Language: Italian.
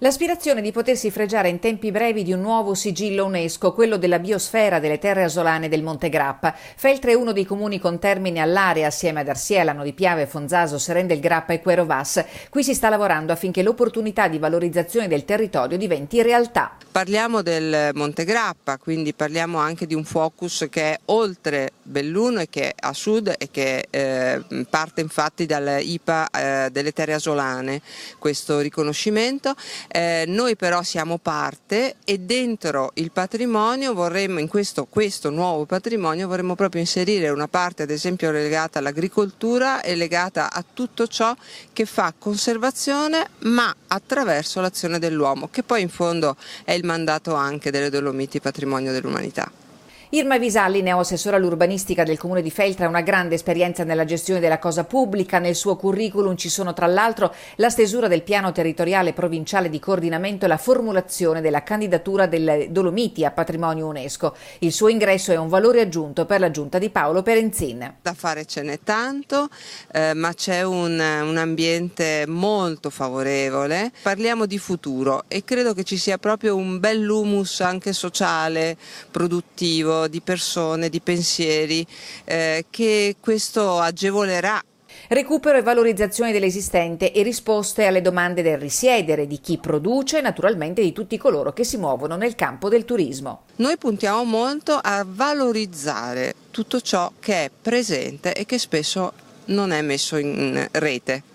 L'aspirazione di potersi fregiare in tempi brevi di un nuovo sigillo UNESCO, quello della biosfera delle terre asolane del Monte Grappa. Feltre è uno dei comuni con termine all'area, assieme ad Arsiela, Lano di Piave, Fonzaso, Seren del Grappa e Quero Vas. Qui si sta lavorando affinché l'opportunità di valorizzazione del territorio diventi realtà. Parliamo del Monte Grappa, quindi parliamo anche di un focus che è oltre Belluno e che è a sud e che parte infatti dall'IPA delle terre asolane, questo riconoscimento. Noi però siamo parte e dentro il patrimonio vorremmo, in questo nuovo patrimonio, vorremmo proprio inserire una parte ad esempio legata all'agricoltura e legata a tutto ciò che fa conservazione ma attraverso l'azione dell'uomo, che poi in fondo è il mandato anche delle Dolomiti Patrimonio dell'Umanità. Irma Visalli, neoassessora all'urbanistica del comune di Feltre, ha una grande esperienza nella gestione della cosa pubblica. Nel suo curriculum ci sono tra l'altro la stesura del piano territoriale provinciale di coordinamento e la formulazione della candidatura delle Dolomiti a patrimonio UNESCO. Il suo ingresso è un valore aggiunto per la giunta di Paolo Perenzin. Da fare ce n'è tanto, ma c'è un ambiente molto favorevole. Parliamo di futuro e credo che ci sia proprio un bell'humus anche sociale, produttivo, di persone, di pensieri, che questo agevolerà. Recupero e valorizzazione dell'esistente e risposte alle domande del risiedere, di chi produce e naturalmente di tutti coloro che si muovono nel campo del turismo. Noi puntiamo molto a valorizzare tutto ciò che è presente e che spesso non è messo in rete.